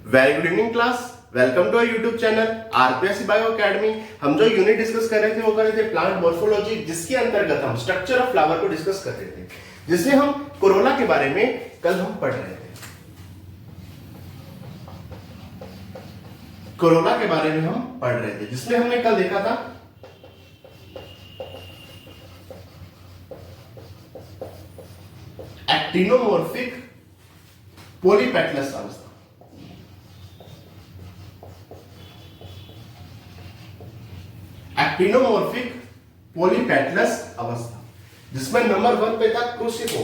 Very good evening class. Welcome to our YouTube channel RPSC bio academy. हम जो unit discuss कर रहे थे वो कर रहे थे प्लांट मॉर्फोलॉजी, जिसके अंतर्गत हम स्ट्रक्चर ऑफ फ्लावर को डिस्कस कर रहे थे, जिसमें हम कोरोला के बारे में कल हम पढ़ रहे थे। कोरोला के बारे में हम पढ़ रहे थे, जिसमें हमने कल देखा था एक्टिनोमॉर्फिक पॉलीपेटलस अवस्था। एक्टिनोमॉर्फिक पॉलीपेटलस अवस्था, जिसमें नंबर 1 पे था क्रूसिफो।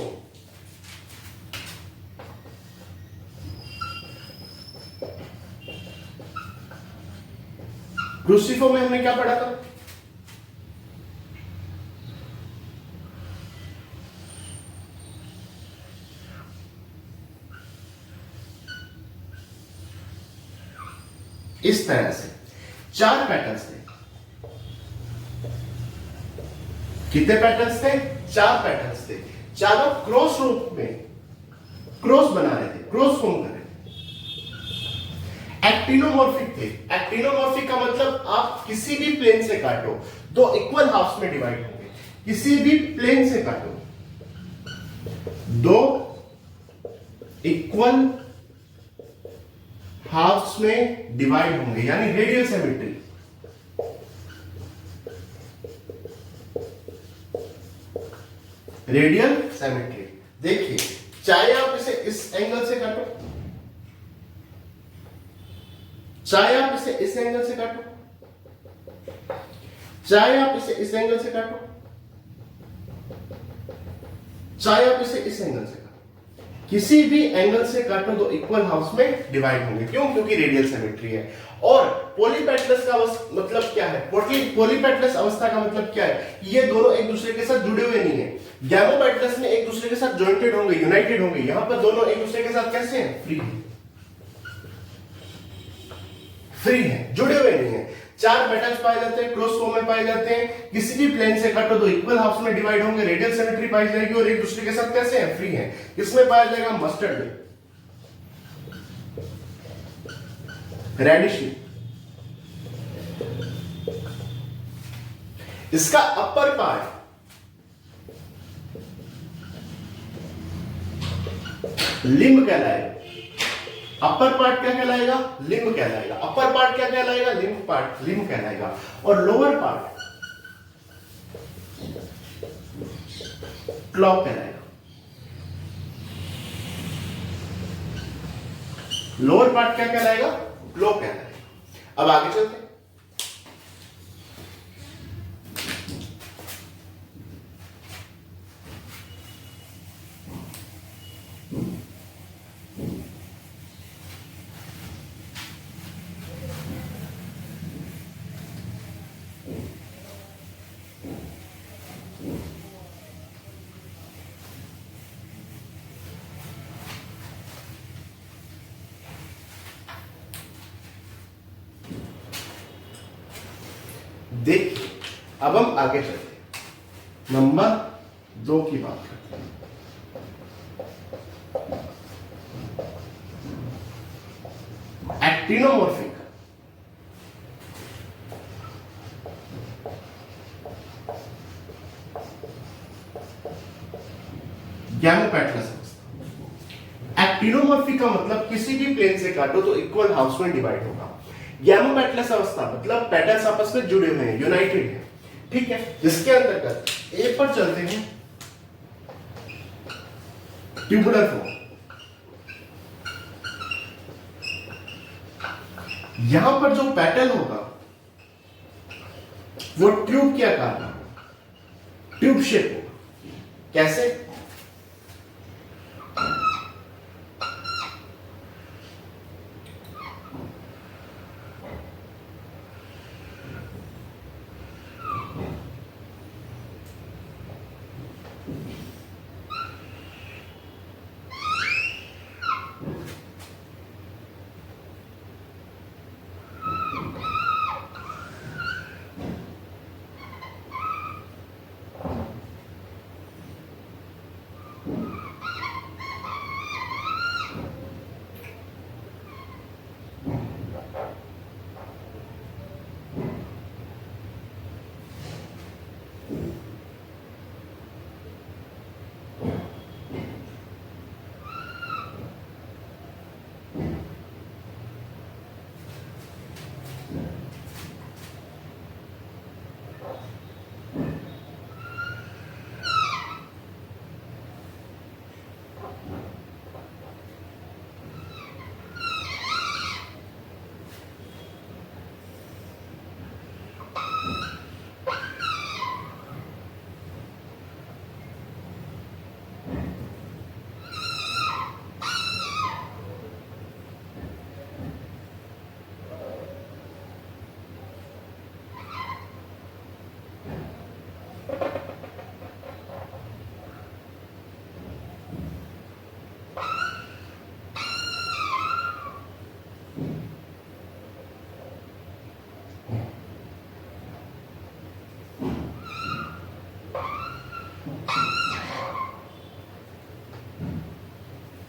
क्रूसिफो में हमने क्या पढ़ा था? इस तरह से 4 पैटर्न्स थे। कितने पैटर्न्स थे? 4 पैटर्न्स थे। चारों क्रॉस रूप में क्रॉस बना रहे थे, क्रॉस फॉर्म कर रहे थे। एक्टिनोमॉर्फिक थे। एक्टिनोमॉर्फिक का मतलब आप किसी भी प्लेन से काटो, 2 इक्वल हाफ्स में डिवाइड होंगे। किसी भी प्लेन से काटो, 2 इक्वल हाफ्स में डिवाइड होंगे, यानी रेडियल सिमेट्री। Radial symmetry. देखिए, चाहे आप इसे इस एंगल से काटो, चाहे आप इसे इस एंगल से काटो, चाहे आप इसे इस एंगल से काटो, चाहे आप इसे इस एंगल से काटो, किसी भी एंगल से काटो तो इक्वल हाफ्स में डिवाइड होंगे। क्यों? क्योंकि रेडियल सिमेट्री है। और पॉलीपेटलस का मतलब क्या है? पॉलीपेटलस अवस्था का मतलब क्या है? ये दोनों एक दूसरे के साथ जुड़े हुए नहीं है। गैमोपेटलस में एक दूसरे के साथ जॉइंटेड होंगे, यूनाइटेड होंगे। यहां पर दोनों एक दूसरे के साथ कैसे हैं? फ्री है, फ्री है, जुड़े हुए नहीं है। 4 पैटर्न्स पाए जाते हैं, क्रॉस फॉर्म में पाए जाते हैं। किसी भी प्लेन से काटो तो इक्वल हाफ्स में डिवाइड होंगे, रेडियल सिमेट्री पाई जाएगी और एक दूसरे के साथ कैसे हैं? फ्री है। किसमें पाया जाएगा? मस्टर्ड में, रेडिश में। इसका अपर पार्ट लिम्ब कहलाएगा। अपर पार्ट क्या कहलाएगा? लिम्ब कहलाएगा। अपर पार्ट क्या कहलाएगा? लिम्ब कहलाएगा। और लोअर पार्ट क्लॉ कहलाएगा। लोअर पार्ट क्या कहलाएगा? क्लॉ कहलाएगा। अब आगे चलते हैं। देखिए, अब हम आगे चलते हैं। नंबर 2 की बात करते हैं। एक्टिनोमॉर्फिक गैमोपेटलस अवस्था। एक्टिनोमॉर्फिक का मतलब किसी भी प्लेन से काटो तो इक्वल हाफ्स में डिवाइड होगा। गैमोपेटलस अवस्था मतलब पैटर्न्स आपस में जुड़े हुए हैं, यूनाइटेड है। ठीक है, जिसके अंतर्गत ए पर चलते हैं, ट्यूबुलर फॉर्म। यहां पर जो पैटर्न होगा वो ट्यूब के आकार का, ट्यूब शेप होगा। कैसे?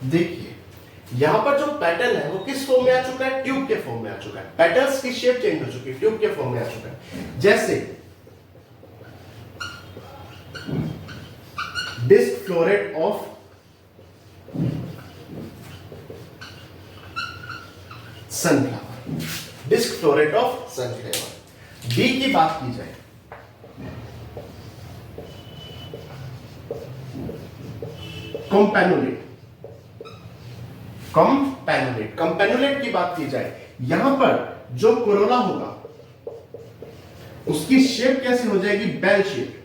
देखिए यहां पर जो पैटर्न है वो किस फॉर्म में आ चुका है, ट्यूब के फॉर्म में आ चुका है। पेटल्स की शेप चेंज हो चुकी है, ट्यूब के फॉर्म में आ चुका है। जैसे disc floret of sunflower, disc floret of sunflower. B की बात की जाए, कंपैनुलेट, कंपैनुलेट, कंपैनुलेट की बात की जाए, यहां पर जो कोरोला होगा उसकी शेप कैसे हो जाएगी, बेल शेप।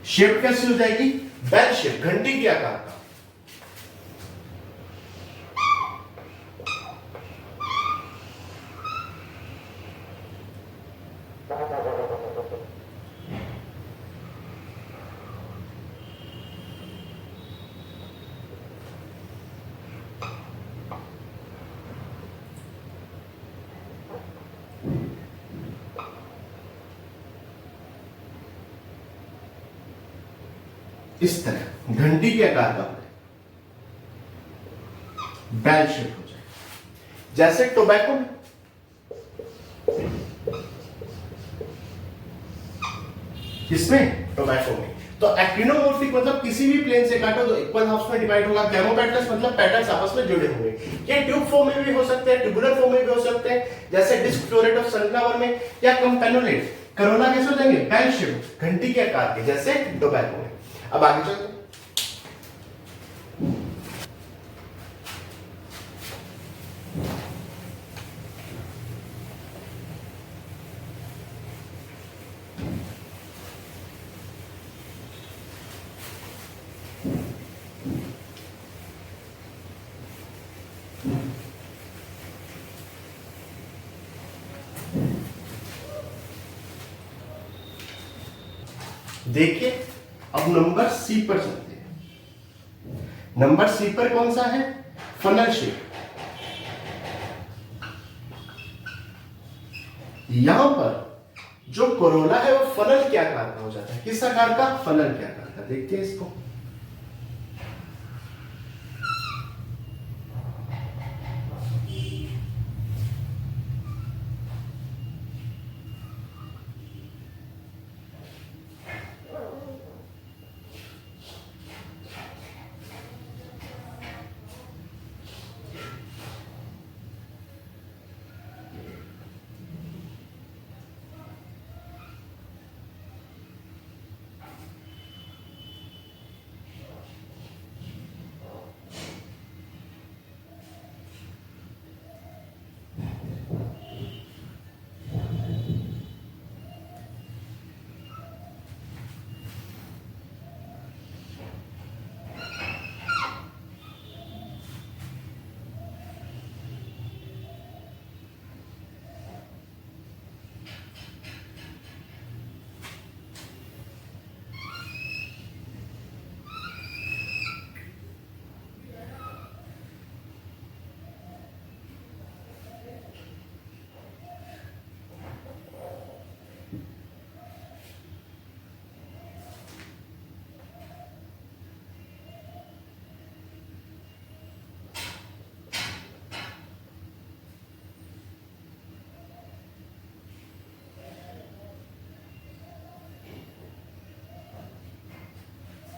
शेप कैसे हो जाएगी, बेल शेप, घंटी के आकार का। इस तरह घंटी के आकार का बेल शेप हो जाए। जैसे टोबैको में किसमें, टोबैको में। तो एक्टिनोमॉर्फिक मतलब किसी भी प्लेन से काटो तो इक्वल हाफ्स में डिवाइड होगा। गैमोपेटलस मतलब पेटल्स आपस में जुड़े हुए। ये ट्यूब फॉर्म में भी हो सकते हैं, ट्यूबुलर फॉर्म में भी हो सकते हैं, जैसे डिस्क फ्लोरेट ऑफ सनफ्लावर में, या कंपैनुलेट। करोला कैसे हो जाएंगे, बेल शेप, घंटी के आकार के, जैसे टोबैको में। अब आगे चलते हैं। देखिए अब नंबर सी पर चलते हैं। नंबर सी पर कौन सा है, फनल शेप। यहां पर जो कोरोला है वो फनल के आकार का हो जाता है। किस आकार का, फनल के आकार का। देखते हैं इसको।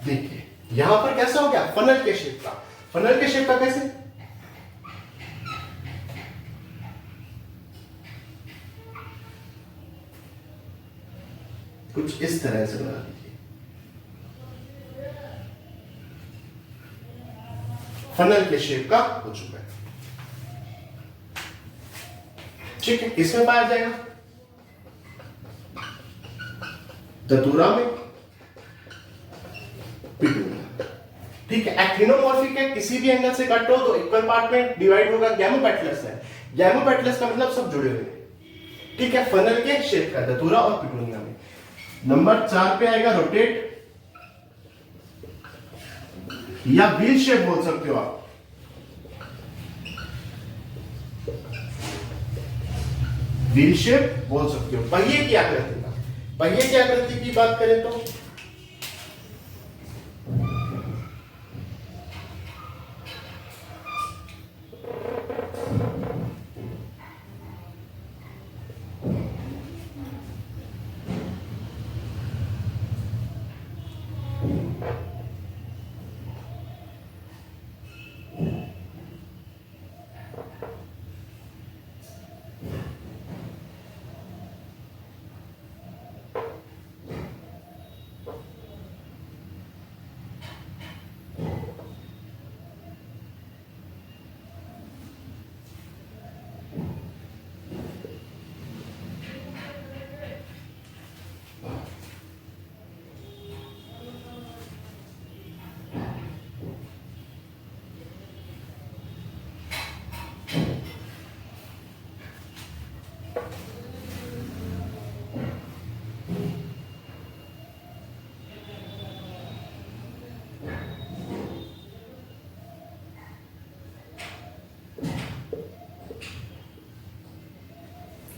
देखिए यहां पर कैसा हो गया, फनल के शेप का। फनल के शेप का कैसे, कुछ इस तरह से बना दीजिए। फनल के शेप का हो चुका है। ठीक है, किसमें पाया जाएगा, दतूरा में, पिटूनिया। ठीक है, एक्टिनोमॉर्फिक है, किसी भी एंगल से कट हो तो इक्वल पार्ट में डिवाइड होगा। गैमोपेटलस है, गैमोपेटलस का मतलब सब जुड़े हुए हैं। ठीक है, फनल के शेप का, दतूरा और पिटूनिया में। नंबर 4 पे आएगा रोटेट। या व्हील शेप बोल सकते हो आप। व्हील शेप बोल सकते हो। पहिए की आकृति का, पहिए की आकृति की बात करें तो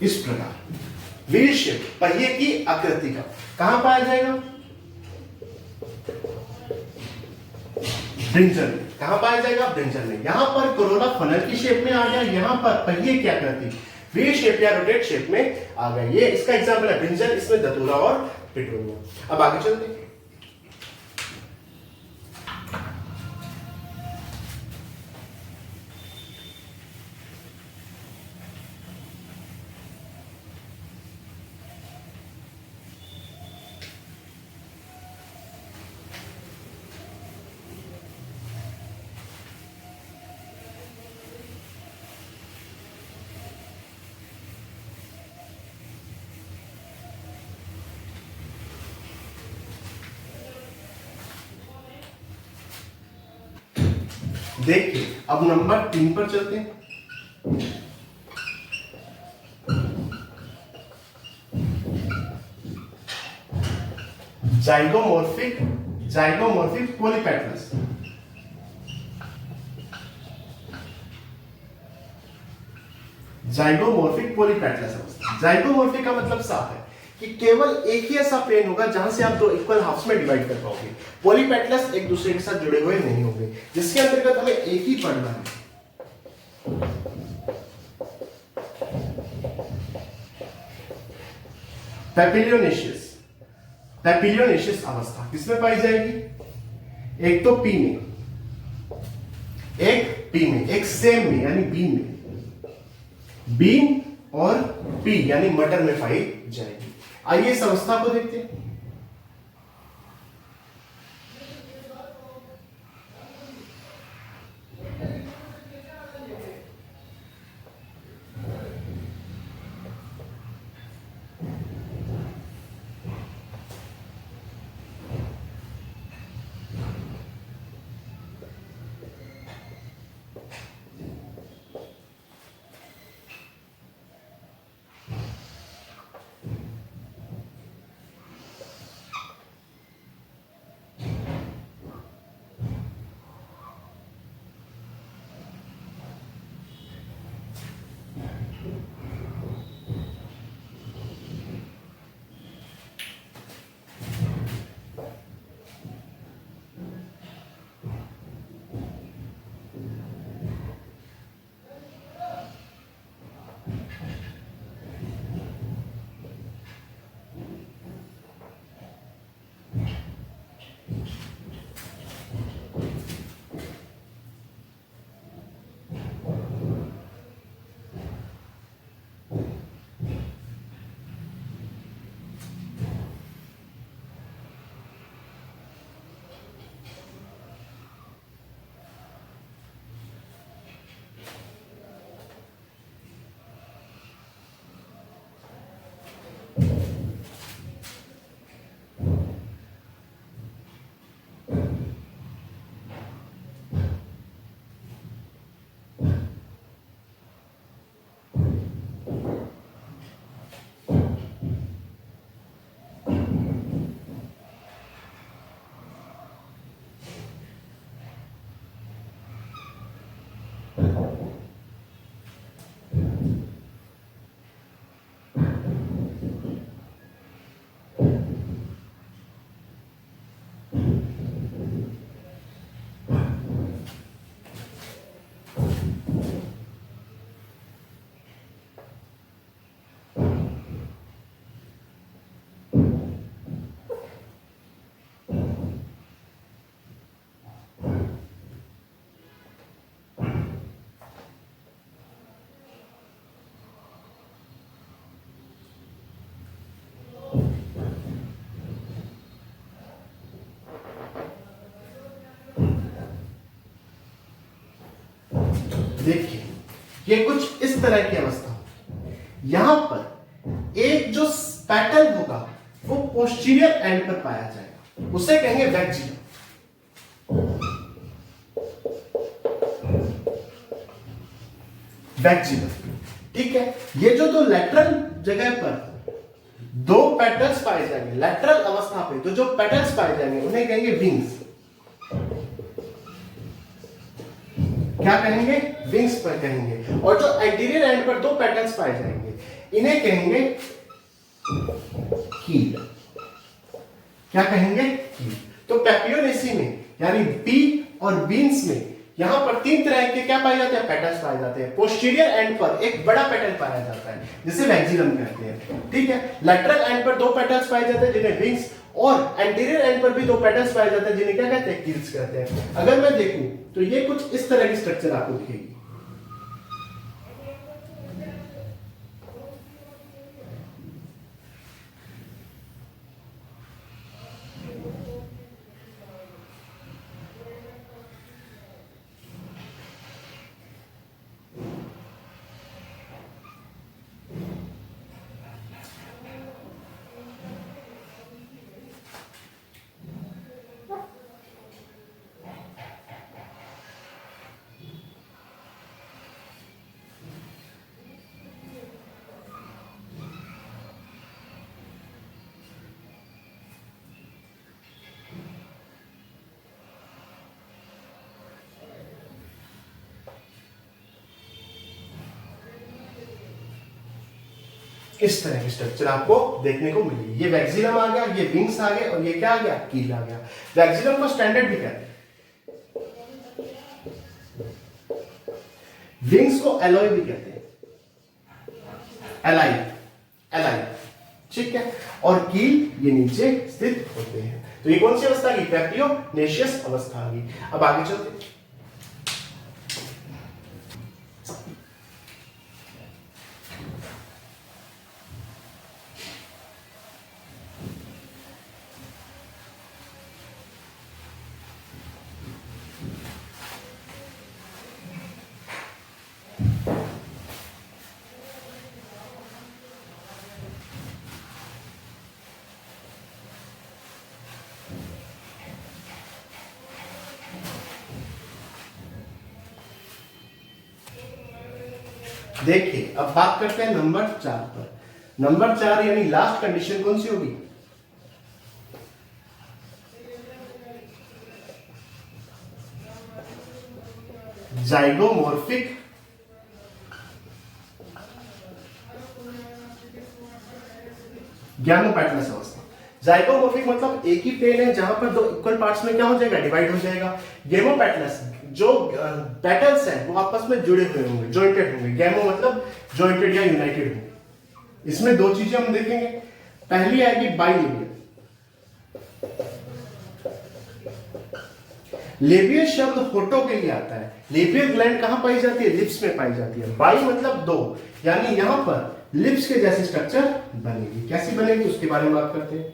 इस प्रकार व्हील शेप पहिए की आकृति का कहां पाया जाएगा? ब्रिंजल में। कहां पाया जाएगा? ब्रिंजल में। यहां पर कोरोना फनल की शेप में आ गया, यहां पर पहिए की आकृति व्हील शेप या रोटेट शेप में आ गया। ये इसका एग्जांपल है ब्रिंजल, इसमें दतूरा और पिटूनिया। अब आगे चलते हैं। देखिए अब नंबर 3 पर चलते हैं। Zygomorphic polypetalous. जाइगोमॉर्फिक पॉलीपेटलस अवस्था। जाइगोमॉर्फिक का मतलब साफ है कि केवल एक ही ऐसा प्लेन होगा जहां से आप दो इक्वल हाफ्स में डिवाइड कर पाओगे। पॉलीपेटलस एक दूसरे के साथ जुड़े हुए नहीं होंगे, जिसके अंतर्गत हमें एक ही पढ़ना है। पैपिलियोनेशियस अवस्था किसमें पाई जाएगी? एक तो पी में, एक सेम में यानी बीन और पी यानी मटर में पाई जाएगी। आइए इस अवस्था को देखते हैं। देखिए ये कुछ इस तरह की अवस्था होगी। यहां पर एक जो पैटर्न होगा वो पोस्टीरियर एंड पर पाया जाएगा, उसे कहेंगे वैक्जिलम। वैक्जिलम, ठीक है। ये जो दो लेटरल जगह पर दो पैटर्न्स पाए जाएंगे, लेटरल अवस्था पे तो जो पैटर्न्स पाए जाएंगे उन्हें कहेंगे विंग्स। क्या कहेंगे? विंग्स पर कहेंगे। और जो एंटीरियर एंड पर दो पैटर्न्स पाए जाएंगे इन्हें कहेंगे कील। क्या कहेंगे? कील। तो पैपियोनेसी में यानी बी और बीन्स में यहां पर तीन तरह के क्या पाए जाते हैं? पैटर्न्स पाए जाते हैं। पोस्टीरियर एंड पर एक बड़ा पैटर्न पाया जाता है जिसे वैक्जिलम कहते हैं, ठीक है। लेटरल एंड पर दो पैटर्न्स पाए जाते हैं जिन्हें विंग्स, और एंटीरियर एंड पर भी दो पैटर्न्स पाए जाते हैं जिन्हें क्या कहते हैं? कील्स कहते हैं। अगर मैं देखूं तो ये कुछ इस तरह की स्ट्रक्चर आपको दिखेगी। इस तरह की स्ट्रक्चर आपको देखने को मिलेगी। ये वैक्सिलम आ गया, ये विंग्स आ गए, और ये क्या आ गया? कील आ गया। वैक्सिलम को स्टैंडर्ड भी कहते हैं, विंग्स को एलॉय भी कहते हैं, एलाई, एलाई, ठीक है। और कील ये नीचे स्थित होते हैं। तो ये कौन सी अवस्था की? पैपियोनेशियस अवस्था आ गई। अब आगे चलते हैं। देखिए अब बात करते हैं नंबर 4 पर। नंबर 4 यानी लास्ट कंडीशन कौन सी होगी? जाइगोमॉर्फिक गैमोपैटर्नस अवस्था। जाइगोमॉर्फिक मतलब एक ही प्लेन है जहां पर दो इक्वल पार्ट्स में क्या हो जाएगा? डिवाइड हो जाएगा। गैमोपैटर्नस जो पैटर्न्स हैं वो आपस में जुड़े हुए होंगे, जॉइंटेड होंगे। गैमो मतलब जॉइंटेड या यूनाइटेड होंगे। इसमें दो चीजें हम देखेंगे। पहली आएगी बाइलेबियल। लेबियल शब्द होठों के लिए आता है। लेबियल ग्लैंड कहां पाई जाती है? लिप्स में पाई जाती है। बाई मतलब दो, यानी यहां पर लिप्स के जैसी स्ट्रक्चर बनेगी। कैसी बनेगी उसके बारे में बात करते हैं।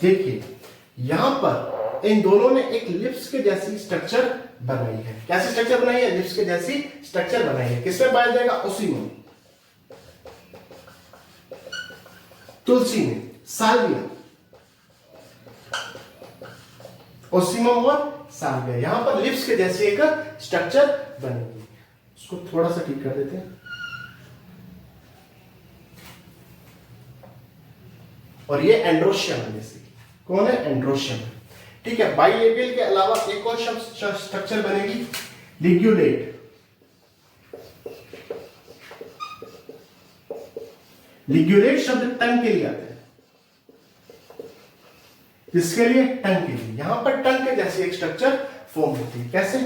देखिए यहां पर इन दोनों ने एक लिप्स के जैसी स्ट्रक्चर बनाई है। कैसी स्ट्रक्चर बनाई है? लिप्स के जैसी स्ट्रक्चर बनाई है। किसमें पाया जाएगा? ओसिमम। तुलसी में साल्विया, ओसिमम और साल्विया, यहां पर लिप्स के जैसे एक स्ट्रक्चर बनेगी। उसको थोड़ा सा ठीक कर देते हैं। और ये एंड्रोशियम है बेसिकली। कौन है? एंड्रोशियम। ठीक है, बाइलेबियल के अलावा एक और शब्द स्ट्रक्चर बनेगी, लिग्यूलेट। लिग्यूलेट शब्द टंग के लिए आता है। किसके लिए? टंग के लिए। यहां पर टंग के जैसे एक स्ट्रक्चर फॉर्म होती है। कैसे?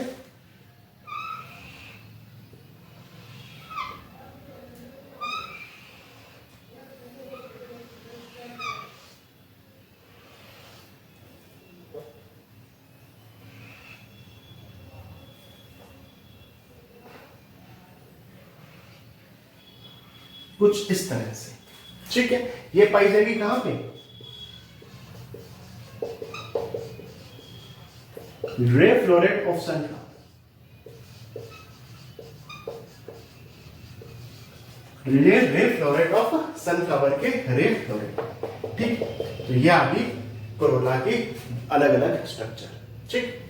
कुछ इस तरह से। ठीक है, ये पाई जाएगी कहां पे? रे फ्लोरेट ऑफ सनफ्लावर। रे फ्लोरेट ऑफ सनफ्लावर के रे फ्लोरेट। ठीक, तो ये आ गई कोरोला की अलग अलग स्ट्रक्चर। ठीक।